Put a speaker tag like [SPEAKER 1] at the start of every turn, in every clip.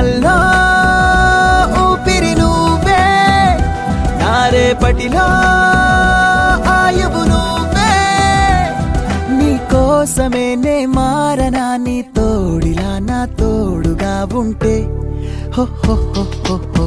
[SPEAKER 1] చుక్కల్లో ఊపిరి నువ్వే, నారేపటిలో ఆయువు నువ్వే, నీ కోసమే నే మారనా, నీ తోడిలా నా తోడుగా ఉంటే హో హో హో హో హో.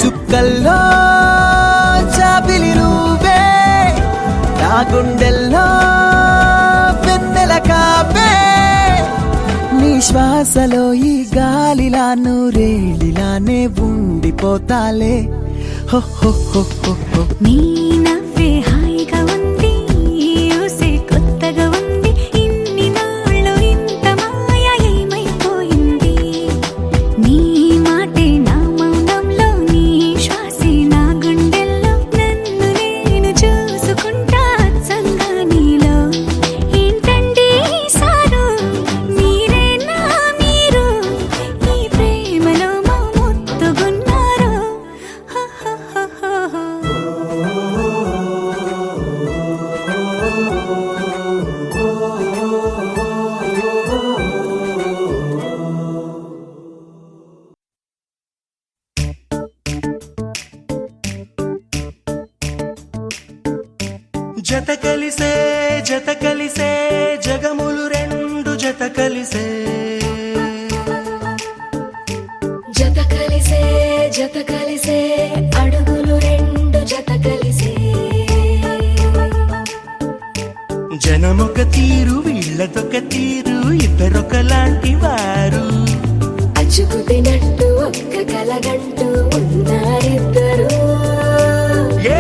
[SPEAKER 1] చుక్కల్లో చాపిలి నువ్వే, నా గుండెల్లో వెన్నెల కాపే, నీ శ్వాసలో ఈ గాలిలా నూరేళిలానే ఉండిపోతాలే హో హో హో హో హో.
[SPEAKER 2] నీ నవ్వే హాయిగా ఉంది, ఊసే కొత్తగా ఉంది, ఇన్ని నాళ్ళు ఇంత మాయ ఏమైపోయింది, నీ మాటే నా మౌనంలో, నీ శ్వాసే నా గుండెల్లో, నన్ను నేను చూసుకుంటా అచ్చంగా నీలో. ఏంటండి సారు, మీరేనా మీరు, ఈ ప్రేమలో మా ముత్తుగున్నారు హో హో హో హో.
[SPEAKER 3] జత కలిసే జత కలిసే జగములు రెండు జత కలిసే,
[SPEAKER 2] జత కలిసే జత కలిసే అడుగులు రెండు జత కలిసే,
[SPEAKER 3] జనమొక తీరు వీళ్ళదొక తీరు, ఇద్దరొకలాంటి వారు,
[SPEAKER 2] అచ్చుకు తినట్టు ఒక్క కలగంటూ ఉన్నారిద్దరు.
[SPEAKER 3] ఏ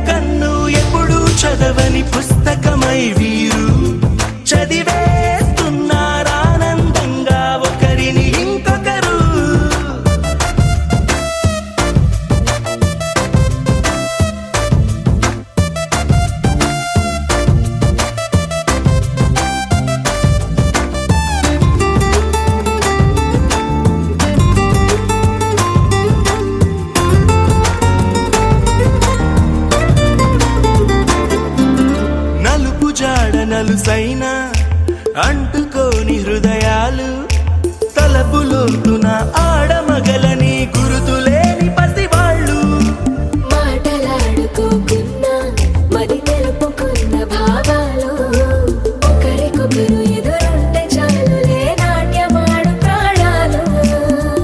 [SPEAKER 3] కన్ను ఎప్పుడు చదవని పుస్తకమై వీరు చదివేస్తున్నారానందంగా ఒకరిని ఇంకొకరు. నలుపు జాడ నలుసైన అంటుకోని హృదయాలు, తలపులోతున ఆడమగలని గురుతులేని పసివాళ్ళు,
[SPEAKER 2] మాటలాడుకోకున్నా మరి తెలుపుకున్న భావాలు, ఒకరికొకరు ఎదురుంటే చాలులే నాట్యమాడు ప్రాణాలు.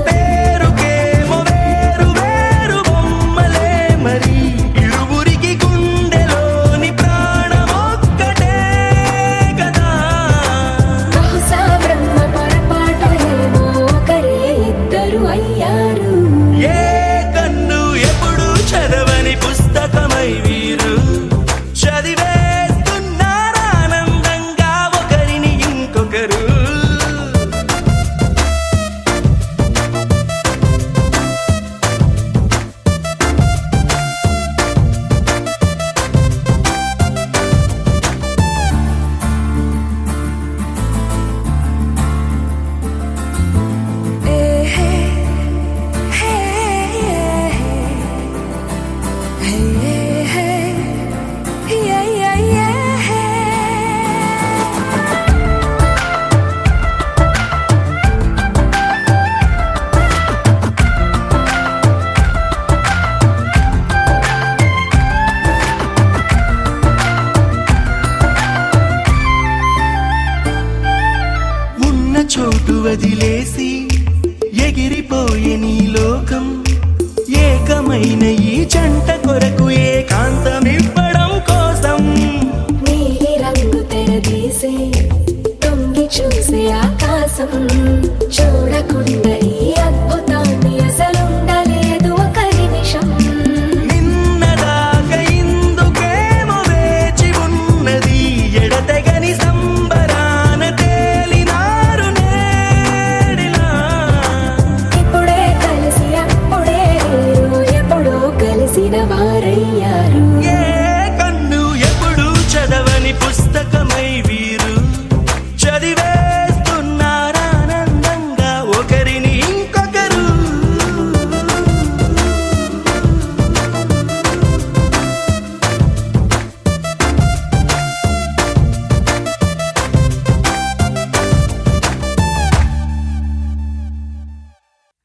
[SPEAKER 3] పేరుకేమో వేరు వేరు బొమ్మలే మరి, ఇరువురికి గుండెలోని ప్రాణమొక్కటే కదా.
[SPEAKER 2] బహుశా బ్రహ్మ పొరపాటు ఏమో ఒకరే ఇద్దరు అయ్యారు.
[SPEAKER 3] వదిలేసి ఎగిరిపోయే నీ లోకం ఏకమైన ఈ జంట కొరకు ఏకాంతమివ్వడం కోసం
[SPEAKER 2] నీలి రంగు తెరదీసే తొంగి చూసే ఆకాశం చూడకుండా ఈ అద్భుతాన్ని అసలుండలేదు ఒక నిమిషం
[SPEAKER 3] నిన్నదాకా ఇందుకేమో వేచి ఉన్నది ఎడతెగని సంబరాన తేలినారు నేడిలా
[SPEAKER 2] ఇప్పుడే కలిసి అప్పుడే లేరు ఎప్పుడో కలిసిన వారయ్యారు
[SPEAKER 3] ఏ కన్ను ఎప్పుడు చదవని పుస్తకమై వీరు చదివేస్తున్నారానందంగా ఒకరిని ఇంకొకరు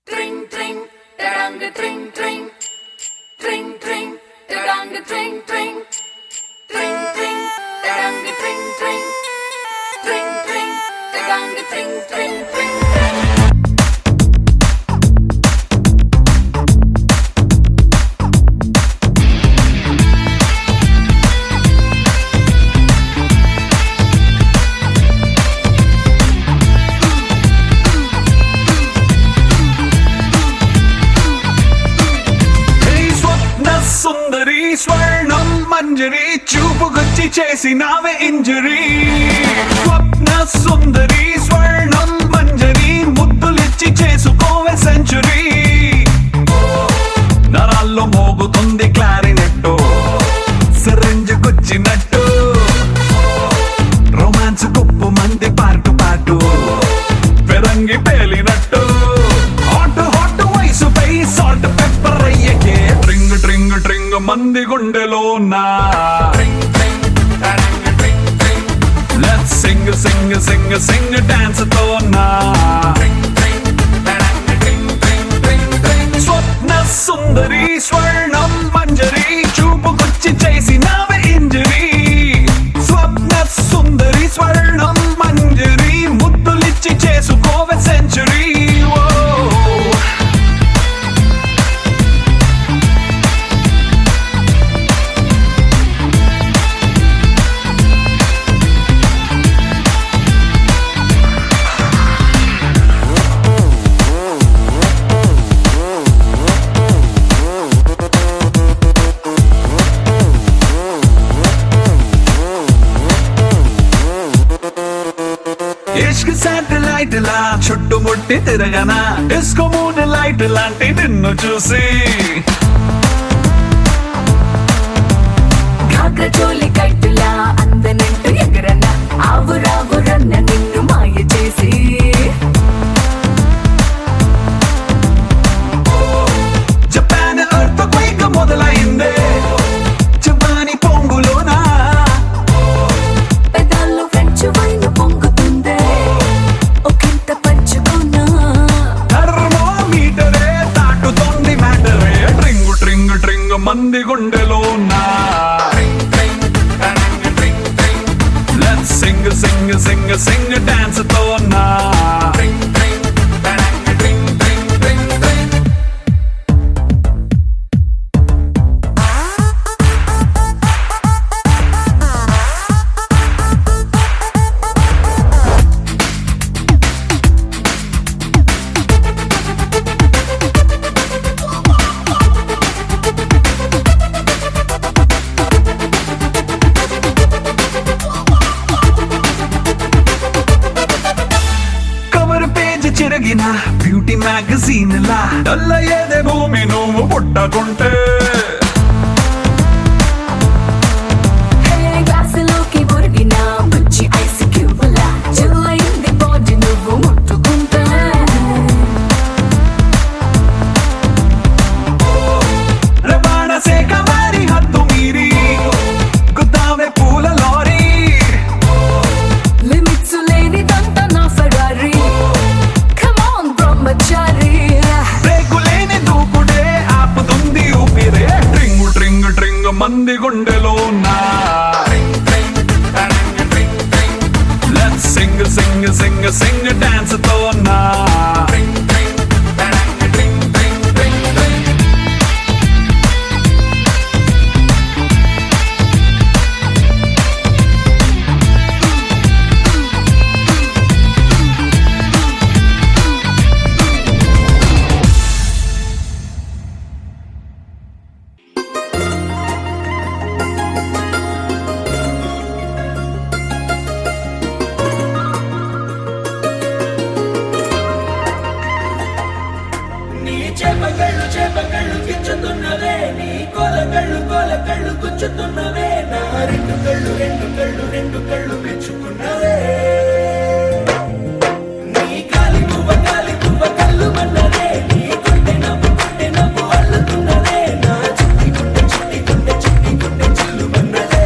[SPEAKER 2] Tring tring, da-dang tring tring, tring tring, da-dang tring tring, tring tring, da-dang tring tring, tring tring, da-dang tring tring tring tring.
[SPEAKER 4] స్వప్న సుందరి స్వర్ణం మంజరి చూపుకొచ్చి చేసినావే ఇంజరీ స్వప్న సుందరి స్వర్ణం మంజరి ముద్దులిచ్చి చేసుకోవే సెంచురీ నరాల్లో మోగుతుంది క్లారినెట్టు సిరింజుకొచ్చినట్టు రొమాన్స్ గొప్ప మంది పాటు పాటు పెరంగి పేలినట్టు హాట్ హాట్ వయసుపై సాల్ట్ పెప్పర్ అయ్యకే ట్రింగ్ ట్రింగ్ ట్రింగ్ మంది గుండెలో నా లెట్స్ సింగ్ సింగ్ సింగ్ సింగ్ డాన్స్ తో నా స్వప్న సుందరి స్వర్ణం మంజరి చూపుకొచ్చి చేసినావే ఇంజరీ స్వప్న సుందరి స్వర్ణం మంజరి ముద్దులిచ్చి చేసుకోవే సెంచురీ ఇష్క్ శాటిలైట్ లా చుట్టుముట్టి తిరగనా డిస్కో మూన్ లైట్ లాంటి నిన్ను చూసి
[SPEAKER 2] కాకచోలి కట్టులా అందనంటూ ఎగరన ఆవురావురన్న నిన్ను మాయ చేసి
[SPEAKER 4] జపాన్ ఎర్త్ క్వేక్ మొదలైందే జపాని పొంగులోనా
[SPEAKER 2] పెదాల్లో ఫ్రెంచ్ వైన్ పొంగుతుందే ఒకంత పంచుకున్నా
[SPEAKER 4] థర్మోమీటరే దాటుతోంది మ్యాటరే ట్రింగ్ ట్రింగ్ ట్రింగ్ మంది గుండెలో నా లెట్స్ సింగ్ సింగ్ సింగ్ సింగ్ డాన్స్ తో నా కవర్ పేజ్ చిరగిన బ్యూటీ మ్యాగజైన్ లా డల్ల ఏదే భూమి నువ్వు పుట్టకుంటే
[SPEAKER 2] గ్లాసులోకి ఒరిగిన బుజ్జి ఐస్ క్యూబ్లా చిల్లయింది బాడీ నువ్వు ముట్టుకుంటా
[SPEAKER 4] రవాణా శాఖ వారి హద్దు మీరి గుద్దావే పూల లారీ
[SPEAKER 2] లిమిట్స్ లేనిదంతా నా ఫెరారీ కమ్ ఆన్ బ్రహ్మచారి
[SPEAKER 4] బ్రేకులేని దూకుడే ఆపుతుంది ఊపిరే ట్రింగ్ ట్రింగ్ ట్రింగ్ మంది గుండెలో నా లెట్స్ సింగ్ సింగ్ సింగ్ సింగ్ డాన్స్ తో నా ట్రింగ్ ట్రింగ్ టడంగ్ ట్రింగ్ ట్రింగ్ ట్రింగ్ ట్రింగ్.
[SPEAKER 3] నీ చేపకళ్ళు గిచ్చుతున్నవే, నీ కోలకళ్ళు గుచ్చుతున్నవే, నా రెండు కళ్ళు మెచ్చుకున్నవే. నీ కాలి పువ్వ కళ్ళు మన్నదే, నీ కొంటె నవ్వు అల్లుతున్నదే, నా చిట్టి గుండె చిల్లు మన్నదే.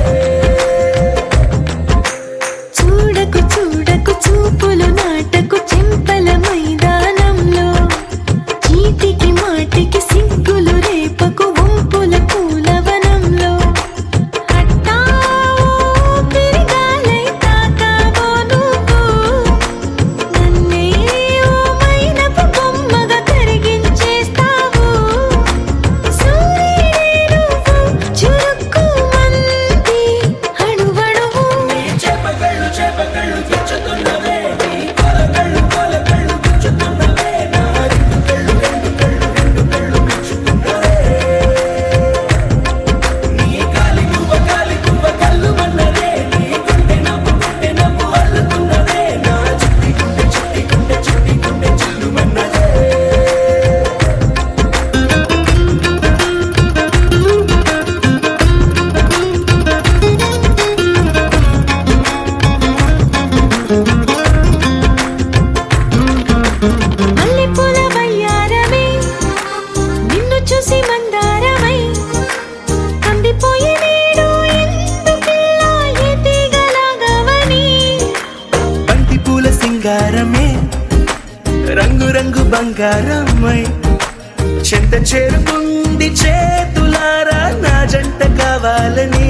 [SPEAKER 5] చూడకు చూడకు చూపులు నాటకు చెంపల మైదానంలో, చీటికి మాటికి సిగ్గులు రేపకు వంపుల పూలవనంలో. హట్టావో తిరగాలై తాకావో నువ్వు, నన్నే ఓ మైనపు బొమ్మగా కరిగించేస్తావు. సూర్యుడే నువ్వు చురుక్కుమంది అణువణువు.
[SPEAKER 3] నీ చేపకళ్ళు గిచ్చుతున్నవే, నీ కోలకళ్ళు గుచ్చుతున్నవే, నా రెండు కళ్ళు మెచ్చుకున్నవే. నీ కాలి పువ్వ కళ్ళు మన్నదే, నీ కొంటె నవ్వు అల్లుతున్నదే, నా చిట్టి గుండె చిల్లు మన్నదే.
[SPEAKER 5] మల్లెపూల వయ్యారమే, నిన్ను చూసి మందారమై కందిపోయి నేడు ఎందుకిలా ఏ తీగలాగవని.
[SPEAKER 3] బంతి పూల సింగారమే, రంగు బంగారమై చెంత చేరుకుంది చేతులారా, నా జంట కావాలని.